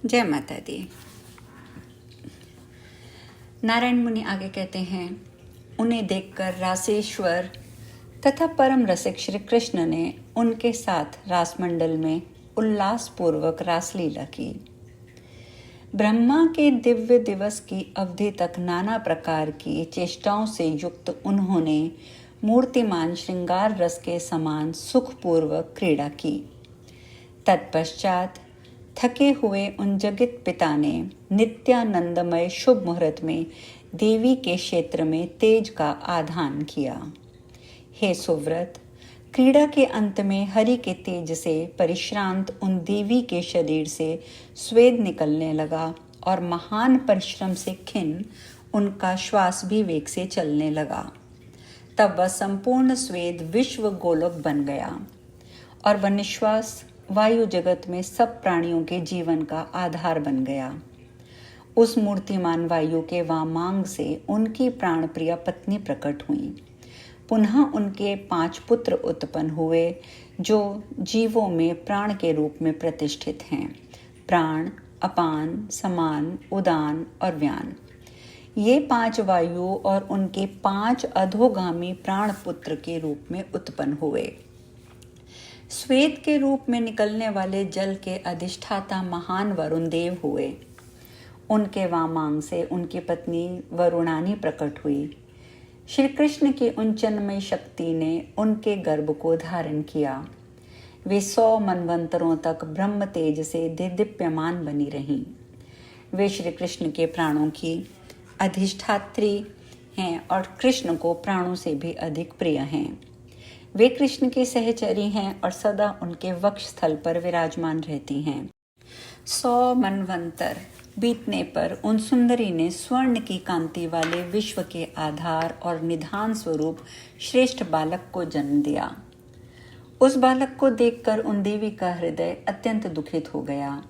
जय माता दी। नारायण मुनि आगे कहते हैं, उन्हें देखकर रासेश्वर तथा परम रसिक श्री कृष्ण ने उनके साथ रासमंडल में उल्लास पूर्वक रासलीला की। ब्रह्मा के दिव्य दिवस की अवधि तक नाना प्रकार की चेष्टाओं से युक्त उन्होंने मूर्तिमान श्रृंगार रस के समान सुखपूर्वक क्रीड़ा की। तत्पश्चात थके हुए उन जगत पिता ने नित्यानंदमय शुभ मुहूर्त में देवी के क्षेत्र में तेज का आधान किया। हे सुव्रत, क्रीड़ा के अंत में हरि के तेज से परिश्रांत उन देवी के शरीर से स्वेद निकलने लगा और महान परिश्रम से खिन्न उनका श्वास भी वेग से चलने लगा। तब वह संपूर्ण स्वेद विश्व गोलक बन गया और वह निश्वास वायु जगत में सब प्राणियों के जीवन का आधार बन गया। उस मूर्तिमान वायु के वामांग से उनकी प्राणप्रिय पत्नी प्रकट हुई। पुनः उनके 5 पुत्र उत्पन्न हुए जो जीवों में प्राण के रूप में प्रतिष्ठित हैं। प्राण, अपान, समान, उदान और व्यान। ये 5 वायु और उनके 5 अधोगामी प्राण पुत्र के रूप में उत्पन्न हुए। श्वेत के रूप में निकलने वाले जल के अधिष्ठाता महान वरुण देव हुए। उनके वामांग से उनकी पत्नी वरुणानी प्रकट हुई। श्री कृष्ण की उन चिन्मय शक्ति ने उनके गर्भ को धारण किया। वे 100 मनवंतरों तक ब्रह्म तेज से दीप्यमान बनी रहीं। वे श्री कृष्ण के प्राणों की अधिष्ठात्री हैं और कृष्ण को प्राणों से भी अधिक प्रिय हैं। वे कृष्ण की सहचरी हैं और सदा उनके वक्ष स्थल पर विराजमान रहती हैं। 100 मनवंतर बीतने पर उन सुंदरी ने स्वर्ण की कांति वाले विश्व के आधार और निधान स्वरूप श्रेष्ठ बालक को जन्म दिया। उस बालक को देखकर उन देवी का हृदय अत्यंत दुखित हो गया।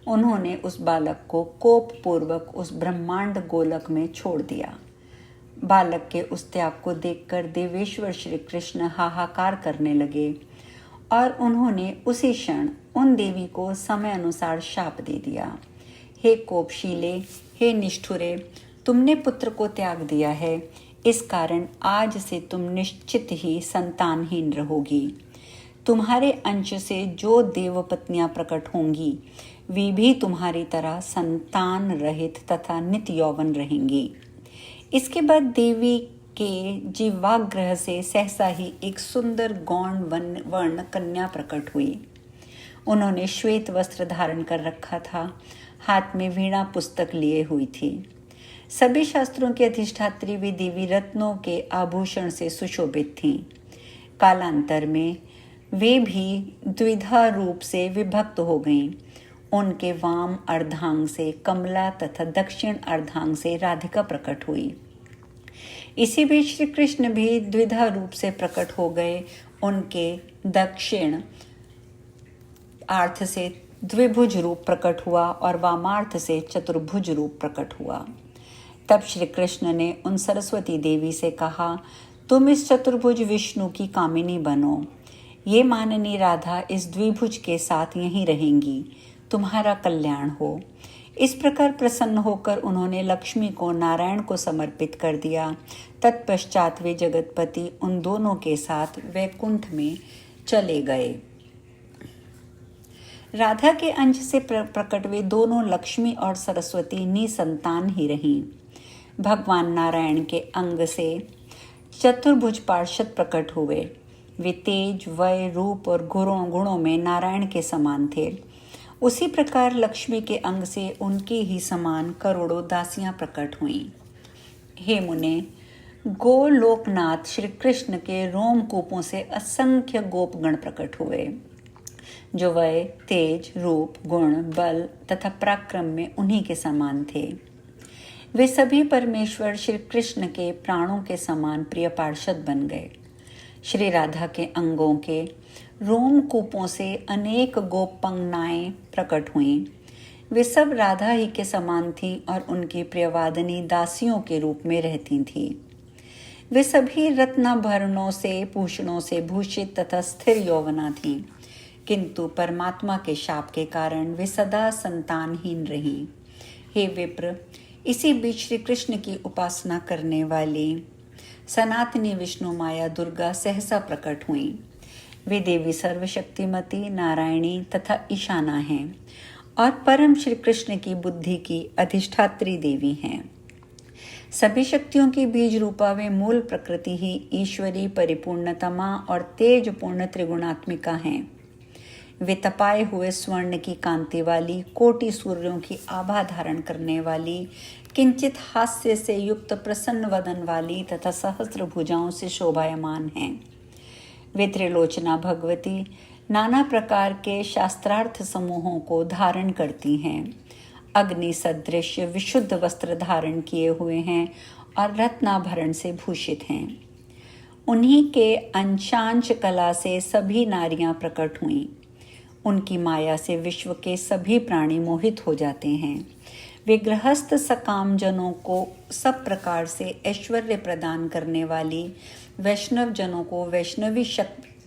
उन्होंने उस बालक को कोप पूर्वक उस ब्रह्मांड गोलक में छोड़ दिया। बालक के उस त्याग को देखकर देवेश्वर श्री कृष्ण हाहाकार करने लगे और उन्होंने उसी क्षण उन देवी को समय अनुसार शाप दे दिया। हे कोपशीले, हे निष्ठुरे, तुमने पुत्र को त्याग दिया है, इस कारण आज से तुम निश्चित ही संतानहीन रहोगी। तुम्हारे अंश से जो देवपत्नियां प्रकट होंगी वे भी तुम्हारी तरह संतान रहित तथा नित्य यौवन रहेंगी। इसके बाद देवी के जीवाग्रह से सहसा ही एक सुंदर गौण वर्ण कन्या प्रकट हुई। उन्होंने श्वेत वस्त्र धारण कर रखा था, हाथ में वीणा पुस्तक लिए हुई थी। सभी शास्त्रों की अधिष्ठात्री वे देवी रत्नों के आभूषण से सुशोभित थीं। कालांतर में वे भी द्विधा रूप से विभक्त हो गईं। उनके वाम अर्धांग से कमला तथा दक्षिण अर्धांग से राधिका प्रकट हुई। इसी बीच श्री कृष्ण भी द्विधा रूप से प्रकट हो गए। उनके दक्षिण आर्थ से द्विभुज रूप प्रकट हुआ और वामार्थ से चतुर्भुज रूप प्रकट हुआ। तब श्री कृष्ण ने उन सरस्वती देवी से कहा, तुम इस चतुर्भुज विष्णु की कामिनी बनो। ये माननी राधा इस द्विभुज के साथ यहीं रहेंगी, तुम्हारा कल्याण हो। इस प्रकार प्रसन्न होकर उन्होंने लक्ष्मी को नारायण को समर्पित कर दिया। तत्पश्चात वे जगतपति उन दोनों के साथ वैकुंठ में चले गए। राधा के अंश से प्रकट वे दोनों लक्ष्मी और सरस्वती निसंतान ही रहीं। भगवान नारायण के अंग से चतुर्भुज पार्षद प्रकट हुए। वे तेज, वय, रूप और गुणों में नारायण के समान थे। उसी प्रकार लक्ष्मी के अंग से उनके ही समान करोड़ों दासियां प्रकट हुईं। हे मुने, गोलोकनाथ श्री कृष्ण के रोमकूपों से असंख्य गोपगण प्रकट हुए जो वय, तेज, रूप, गुण, बल तथा पराक्रम में उन्हीं के समान थे। वे सभी परमेश्वर श्री कृष्ण के प्राणों के समान प्रिय पार्षद बन गए। श्री राधा के अंगों के रोमकूपों से अनेक गोपंगनाएं प्रकट हुईं। वे सब राधा ही के समान थीं और उनकी प्रियवादिनी दासियों के रूप में रहती थीं। वे सभी रत्नाभरणों से, भूषणों से भूषित तथा स्थिर यौवना थीं। किंतु परमात्मा के शाप के कारण वे सदा संतानहीन रहीं। हे विप्र, इसी बीच श्री कृष्ण की उपासना करने वाली सनातनी विष्णु माया दुर्गा सहसा प्रकट हुई। वे देवी सर्वशक्तिमती, नारायणी तथा ईशाना हैं और परम श्री कृष्ण की बुद्धि की अधिष्ठात्री देवी हैं। सभी शक्तियों की बीज रूपा वे मूल प्रकृति ही ईश्वरी परिपूर्णतमा और तेजपूर्ण त्रिगुणात्मिका हैं। वे तपाए हुए स्वर्ण की कांति वाली, कोटि सूर्यों की आभा धारण करने वाली, किंचित हास्य से युक्त प्रसन्न वदन वाली तथा सहस्त्र भुजाओं से शोभायमान हैं। वे त्रिलोचना भगवती नाना प्रकार के शास्त्रार्थ समूहों को धारण करती हैं। अग्नि सदृश विशुद्ध वस्त्र धारण किए हुए हैं और रत्नाभरण से भूषित हैं। उन्हीं के अंशांश कला से सभी नारियां प्रकट हुईं। उनकी माया से विश्व के सभी प्राणी मोहित हो जाते हैं। वे गृहस्थ सकाम जनों को सब प्रकार से ऐश्वर्य प्रदान करने वाली, वैष्णव जनों को वैष्णवी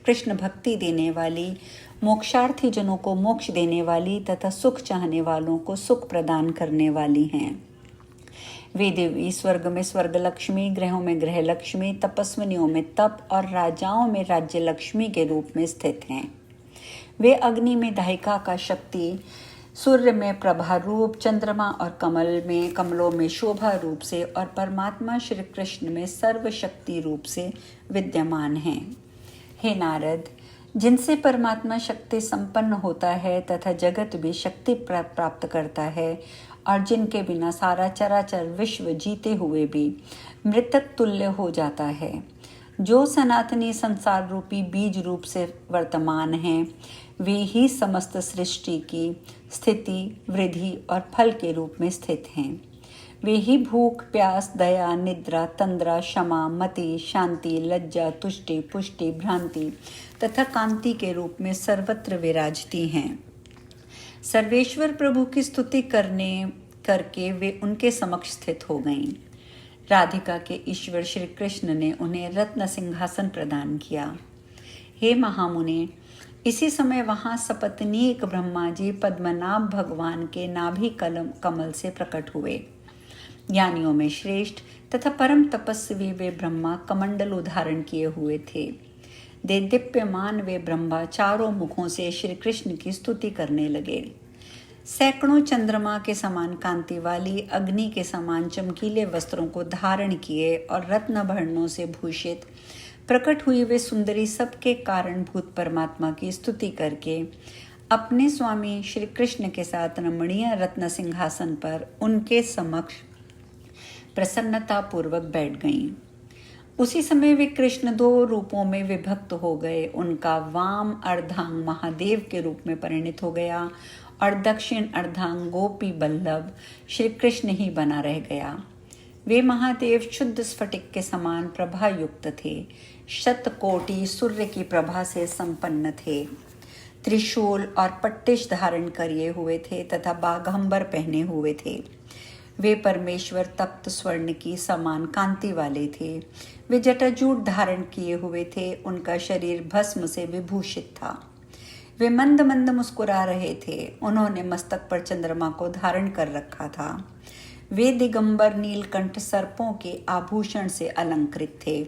कृष्ण भक्ति देने वाली, मोक्षार्थी जनों को मोक्ष देने वाली तथा सुख चाहने वालों को सुख प्रदान करने वाली हैं। वे देवी स्वर्ग में स्वर्ग लक्ष्मी, ग्रहों में ग्रह लक्ष्मी, तपस्विनियों में तप और राजाओं में राज्य लक्ष्मी के रूप में स्थित हैं। वे अग्नि में दाहिका का शक्ति, सूर्य में प्रभा रूप, चंद्रमा और कमलों में शोभा रूप से और परमात्मा श्री कृष्ण में सर्वशक्ति रूप से विद्यमान हैं। हे नारद, जिनसे परमात्मा शक्ति संपन्न होता है तथा जगत भी शक्ति प्राप्त करता है और जिनके बिना सारा चराचर विश्व जीते हुए भी मृतक तुल्य हो जाता है, जो सनातनी संसार रूपी बीज रूप से वर्तमान हैं, वे ही समस्त सृष्टि की स्थिति, वृद्धि और फल के रूप में स्थित हैं। वे ही भूख, प्यास, दया, निद्रा, तंद्रा, क्षमा, मति, शांति, लज्जा, तुष्टि, पुष्टि, भ्रांति तथा कांति के रूप में सर्वत्र विराजती हैं। सर्वेश्वर प्रभु की स्तुति करके वे उनके समक्ष स्थित हो गईं। राधिका के ईश्वर श्री कृष्ण ने उन्हें रत्न सिंहासन प्रदान किया। हे महामुने, इसी समय वहां सपत्नीक ब्रह्मा जी पद्मनाभ भगवान के नाभि कमल से प्रकट हुए। ज्ञानियों में श्रेष्ठ तथा परम तपस्वी वे ब्रह्मा कमंडल धारण किए हुए थे। दीप्यमान वे ब्रह्मा चारों मुखों से श्री कृष्ण की स्तुति करने लगे। सैकड़ों चंद्रमा के समान कांति वाली, अग्नि के समान चमकीले वस्त्रों को धारण किए और रत्नभरणों से भूषित प्रकट हुई वे सुंदरी सबके कारणभूत परमात्मा की स्तुति करके अपने स्वामी श्री कृष्ण के साथ रमणीय रत्न सिंहासन पर उनके समक्ष प्रसन्नता पूर्वक बैठ गईं। उसी समय वे कृष्ण दो रूपों में विभक्त हो गए। उनका वाम अर्धांग महादेव के रूप में परिणित हो गया और दक्षिण अर्धांग गोपी बल्लभ श्री कृष्ण ही बना रह गया। वे महादेव शुद्ध स्फटिक के समान प्रभा युक्त थे, शतकोटि सूर्य की प्रभा से संपन्न थे, त्रिशूल और पट्टिश धारण किए हुए थे तथा बाघंबर पहने हुए थे। वे परमेश्वर तप्त स्वर्ण की समान कांति वाले थे। वे जटाजूट धारण किए हुए थे। उनका शरीर भस्म से विभूषित था। वे मंद मंद मुस्कुरा रहे थे। उन्होंने मस्तक पर चंद्रमा को धारण कर रखा था। वे दिगंबर नीलकंठ सर्पों के आभूषण से अलंकृत थे।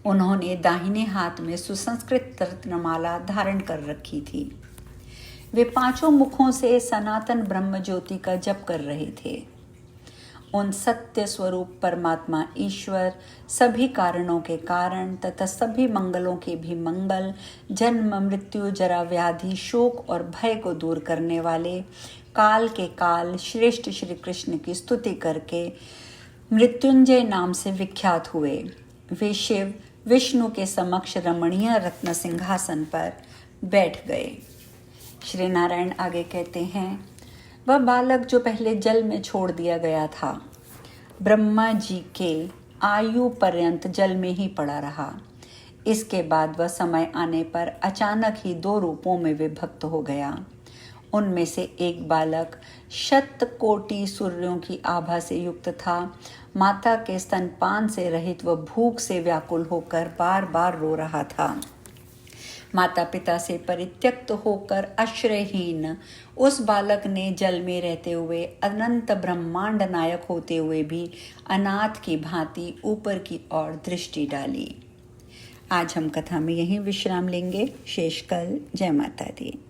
उन्होंने दाहिने हाथ में सुसंस्कृत रत्नमाला धारण कर रखी थी। वे पांचों मुखों से सनातन ब्रह्म ज्योति का जप कर रहे थे। उन सत्य स्वरूप परमात्मा ईश्वर सभी कारणों के कारण तथा सभी मंगलों के भी मंगल, जन्म मृत्यु जरा व्याधि शोक और भय को दूर करने वाले काल के काल श्रेष्ठ श्री कृष्ण की स्तुति करके मृत्युंजय नाम से विख्यात हुए। वे शिव विष्णु के समक्ष रमणीय रत्न सिंहासन पर बैठ गए। श्री नारायण आगे कहते हैं, वह बालक जो पहले जल में छोड़ दिया गया था, ब्रह्मा जी के आयु पर्यंत जल में ही पड़ा रहा। इसके बाद वह समय आने पर अचानक ही दो रूपों में विभक्त हो गया। उनमें से एक बालक शतकोटि सूर्यों की आभा से युक्त था। माता के स्तनपान से रहित वह भूख से व्याकुल होकर बार बार रो रहा था। माता पिता से परित्यक्त होकर आश्रयहीन उस बालक ने जल में रहते हुए अनंत ब्रह्मांड नायक होते हुए भी अनाथ की भांति ऊपर की ओर दृष्टि डाली। आज हम कथा में यहीं विश्राम लेंगे। शेष कल। जय माता दी।